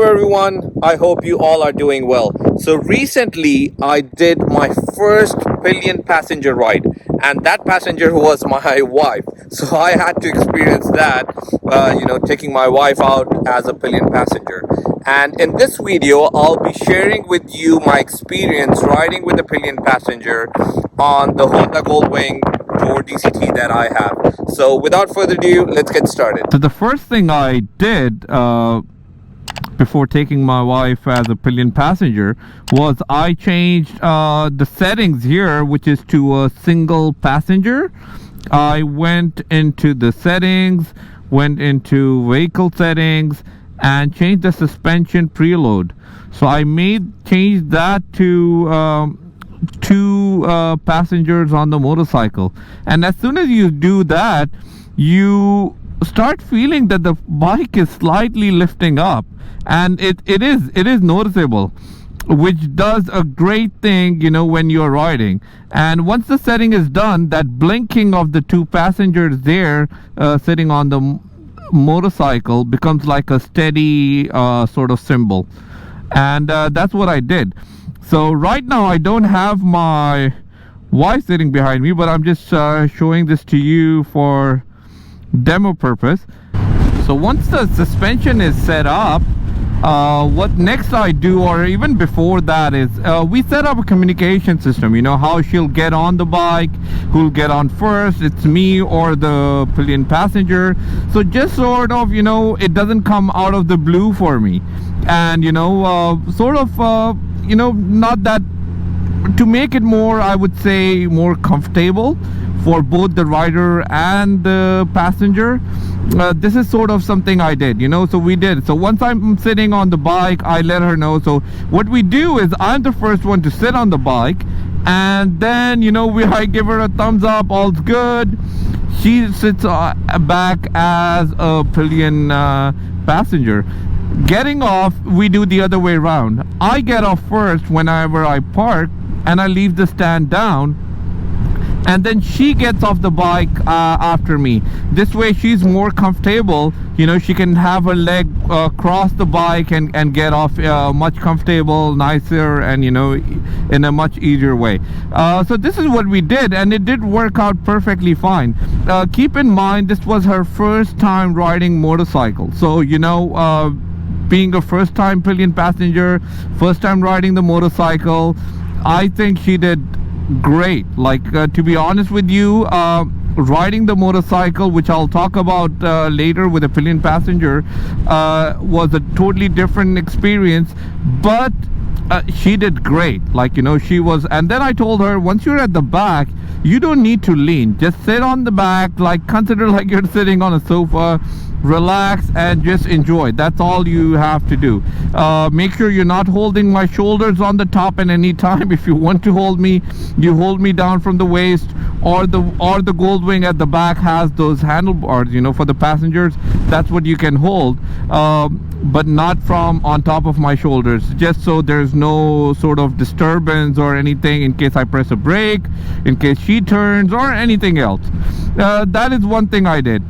Hello everyone, I hope you all are doing well. So recently I did my first Pillion Passenger ride, and that passenger was my wife. So I had to experience that, taking my wife out as a Pillion Passenger. And in this video I'll be sharing with you my experience riding with a Pillion Passenger on the Honda GoldWing Tour DCT that I have. So without further ado, let's get started. So the first thing I did before taking my wife as a Pillion Passenger was I changed the settings here, which is to a single passenger. I went into the settings, went into vehicle settings, and changed the suspension preload. So I changed that to two passengers on the motorcycle. And as soon as you do that, you start feeling that the bike is slightly lifting up, and it is noticeable, which does a great thing, when you're riding. And once the setting is done, that blinking of the two passengers there sitting on the motorcycle becomes like a steady sort of symbol. And that's what I did. So right now I don't have my wife sitting behind me, but I'm just showing this to you for demo purpose. So once the suspension is set up, what next I do, or even before that, is we set up a communication system. How she'll get on the bike, who'll get on first, it's me or the Pillion Passenger. So just sort of, it doesn't come out of the blue for me. And not that, to make it more, I would say, more comfortable for both the rider and the passenger. This is sort of something I did, so we did. So once I'm sitting on the bike, I let her know. So what we do is I'm the first one to sit on the bike, and then I give her a thumbs up, all's good. She sits back as a Pillion passenger. Getting off, we do the other way around. I get off first whenever I park, and I leave the stand down, and then she gets off the bike after me. This way she's more comfortable. She can have her leg cross the bike and get off much comfortable, nicer, and in a much easier way. So this is what we did, and it did work out perfectly fine. Keep in mind, this was her first time riding motorcycle. So being a first time Pillion Passenger, first time riding the motorcycle, I think she did great. To be honest with you, riding the motorcycle, which I'll talk about later with a Pillion Passenger, was a totally different experience, but she did great. She was. And then I told her, once you're at the back, you don't need to lean, just sit on the back, consider like you're sitting on a sofa, relax and just enjoy. That's all you have to do. Make sure you're not holding my shoulders on the top at any time. If you want to hold me, you hold me down from the waist, or the GoldWing at the back has those handlebars, for the passengers. That's what you can hold, but not from on top of my shoulders, just so there's no sort of disturbance or anything in case I press a brake, in case she turns, or anything else. That is one thing I did.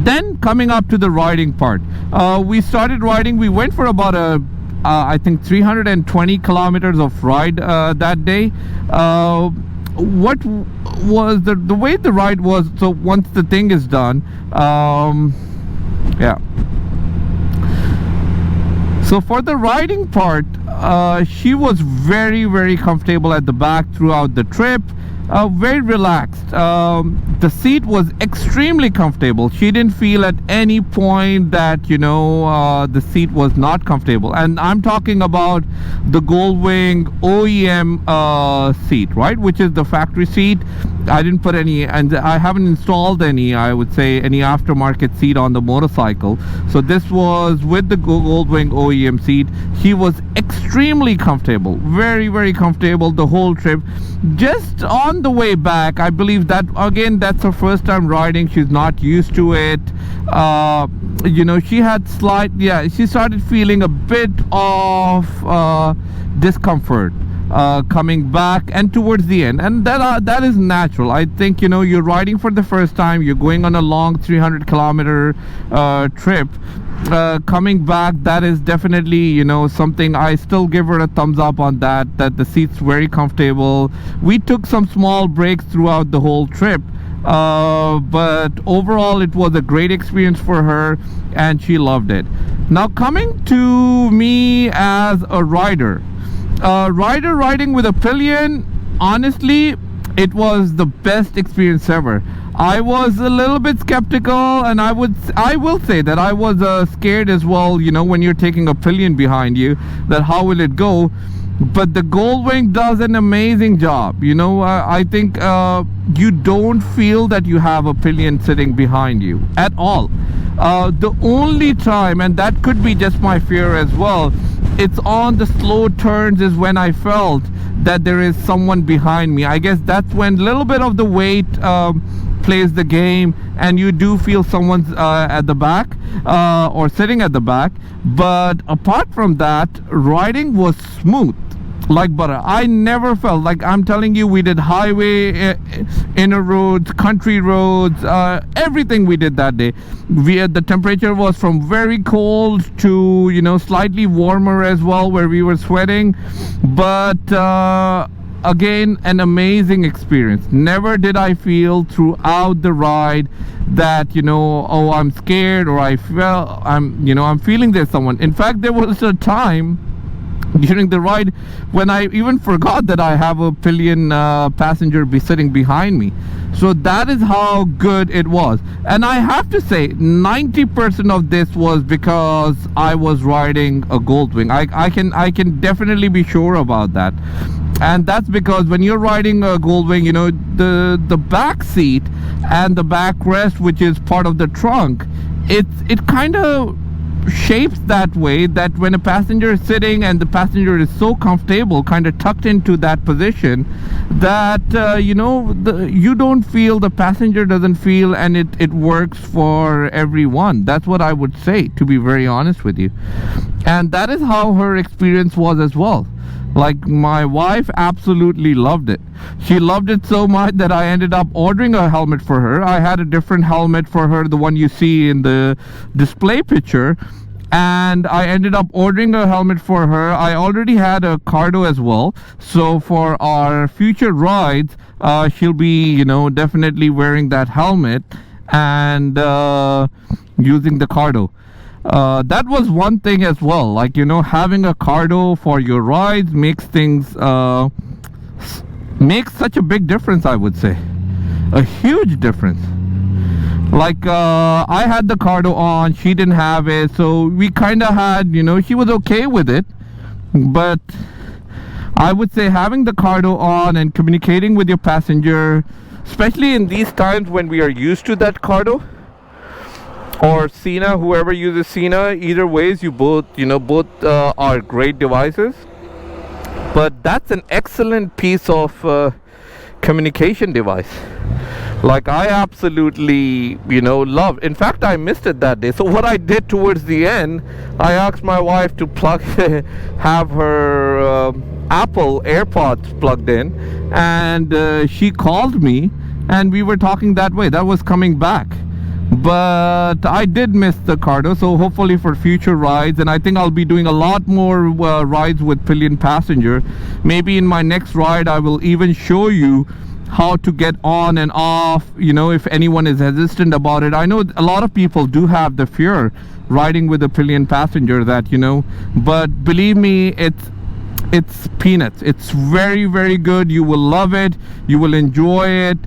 Then coming up to the riding part, we started riding. We went for about I think 320 kilometers of ride that day. What was the way the ride was? So once the thing is done, yeah. So for the riding part, she was very, very comfortable at the back throughout the trip. Very relaxed. The seat was extremely comfortable. She didn't feel at any point that the seat was not comfortable. And I'm talking about the GoldWing OEM seat, right, which is the factory seat. I didn't put any, and I haven't installed any, I would say, any aftermarket seat on the motorcycle. So this was with the GoldWing OEM seat. She was extremely comfortable, very, very comfortable the whole trip. Just on the way back, I believe that again, that's her first time riding. She's not used to it. She had she started feeling a bit of discomfort coming back and towards the end, and that is natural. I think, you know, you're riding for the first time, you're going on a long 300-kilometer trip, coming back, that is definitely, you know, something. I still give her a thumbs up on that the seat's very comfortable. We took some small breaks throughout the whole trip, but overall it was a great experience for her and she loved it. Now, coming to me as a rider, riding with a Pillion, honestly, it was the best experience ever. I was a little bit skeptical, and I will say that I was scared as well, you know, when you're taking a Pillion behind you, that how will it go. But the GoldWing does an amazing job. You know, I think you don't feel that you have a Pillion sitting behind you at all. The only time, and that could be just my fear as well, it's on the slow turns is when I felt that there is someone behind me. I guess that's when a little bit of the weight plays the game, and you do feel someone's at the back or sitting at the back. But apart from that, riding was smooth like butter. I never felt, like I'm telling you, we did highway, inner roads, country roads, everything we did that day. The temperature was from very cold to, you know, slightly warmer as well, where we were sweating. But again, an amazing experience. Never did I feel throughout the ride that, you know, oh, I'm scared, or I'm feeling there's someone. In fact, there was a time during the ride when I even forgot that I have a Pillion passenger sitting behind me. So that is how good it was. And I have to say 90% of this was because I was riding a GoldWing. I can definitely be sure about that. And that's because when you're riding a GoldWing, you know, the back seat and the backrest, which is part of the trunk, it kind of shapes that way that when a passenger is sitting and the passenger is so comfortable, kind of tucked into that position, that you know, you don't feel, the passenger doesn't feel, and it works for everyone. That's what I would say, to be very honest with you. And that is how her experience was as well. Like, my wife absolutely loved it. She loved it so much that I ended up ordering a helmet for her. I had a different helmet for her, the one you see in the display picture, and I ended up ordering a helmet for her. I already had a Cardo as well, so for our future rides, she'll be, you know, definitely wearing that helmet and using the Cardo. That was one thing as well, like, you know, having a Cardo for your rides makes things makes such a big difference, I would say. A huge difference. Like, I had the Cardo on, she didn't have it, so we kind of had, you know, she was okay with it. But I would say having the Cardo on and communicating with your passenger, especially in these times when we are used to that Cardo, or Cena, whoever uses Cena, either ways, you both are great devices. But that's an excellent piece of communication device. Like, I absolutely, you know, love. In fact, I missed it that day. So what I did towards the end, I asked my wife to have her Apple AirPods plugged in, and she called me, and we were talking that way. That was coming back. But I did miss the Cardo, so hopefully for future rides, and I think I'll be doing a lot more rides with Pillion Passenger. Maybe in my next ride I will even show you how to get on and off, you know, if anyone is hesitant about it. I know a lot of people do have the fear riding with a Pillion Passenger, that, you know, but believe me, it's peanuts. It's very, very good. You will love it, you will enjoy it.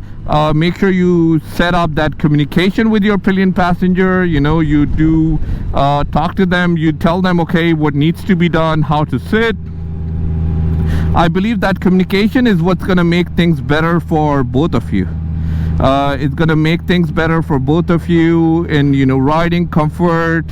Make sure you set up that communication with your Pillion Passenger. You know, you do talk to them, you tell them, okay, what needs to be done, how to sit. I believe that communication is what's going to make things better for both of you. It's going to make things better for both of you in, you know, riding comfort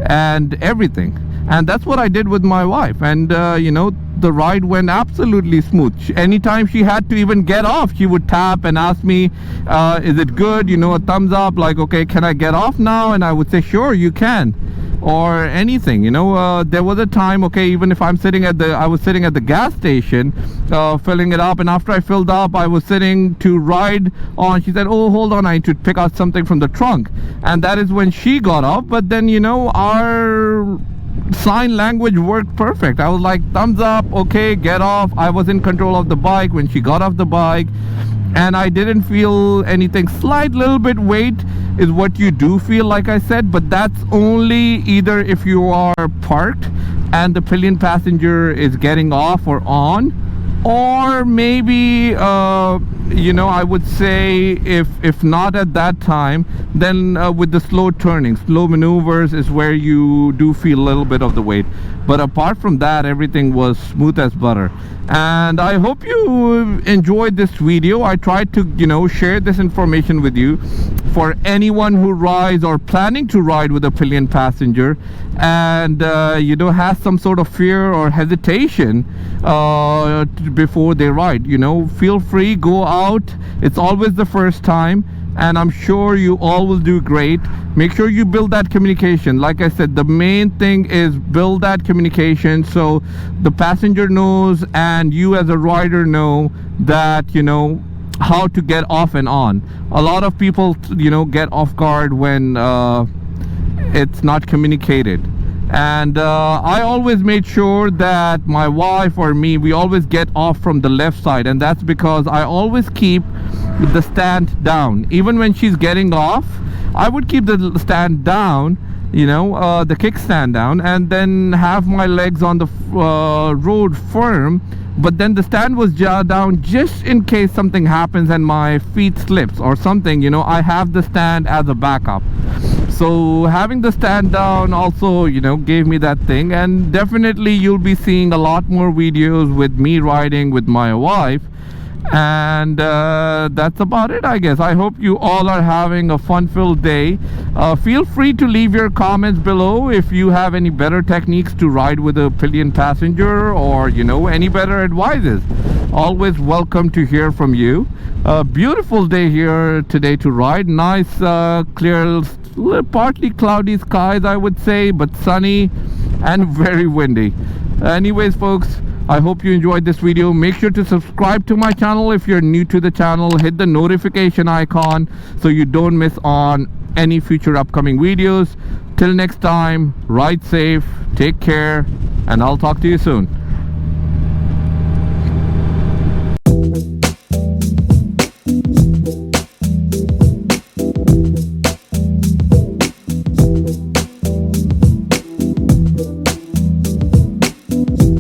and everything. And that's what I did with my wife, and you know, the ride went absolutely smooth. Anytime she had to even get off, she would tap and ask me, is it good, you know, a thumbs up, like, okay, can I get off now? And I would say, sure, you can. or anything. There was a time, okay, even if I was sitting at the gas station filling it up, and after I filled up, I was sitting to ride on. She said, oh, hold on, I need to pick out something from the trunk, and that is when she got off. But then our sign language worked perfect. I was like, thumbs up, okay, get off. I was in control of the bike when she got off the bike, and I didn't feel anything. Slight little bit weight is what you do feel, like I said, but that's only either if you are parked and the Pillion Passenger is getting off or on, or maybe I would say if not at that time, then with the slow turning, slow maneuvers is where you do feel a little bit of the weight. But apart from that, everything was smooth as butter. And I hope you enjoyed this video. I tried to share this information with you for anyone who rides or planning to ride with a Pillion Passenger and has some sort of fear or hesitation before they ride. Feel free, go out. It's always the first time, and I'm sure you all will do great. Make sure you build that communication. Like I said, the main thing is build that communication so the passenger knows and you as a rider know that how to get off and on. A lot of people get off guard when it's not communicated. And I always made sure that my wife or me, we always get off from the left side, and that's because I always keep the stand down. Even when she's getting off, I would keep the stand down, the kickstand down, and then have my legs on the road firm. But then the stand was down just in case something happens and my feet slips or something. I have the stand as a backup. So having the stand down also gave me that thing. And definitely you'll be seeing a lot more videos with me riding with my wife. And that's about it, I guess. I hope you all are having a fun-filled day. Feel free to leave your comments below if you have any better techniques to ride with a Pillion Passenger, or any better advices. Always welcome to hear from you. Beautiful day here today to ride. Nice clear, partly cloudy skies, I would say, but sunny and very windy. Anyways, folks, I hope you enjoyed this video. Make sure to subscribe to my channel if you're new to the channel. Hit the notification icon so you don't miss on any future upcoming videos. Till next time, ride safe, take care, and I'll talk to you soon.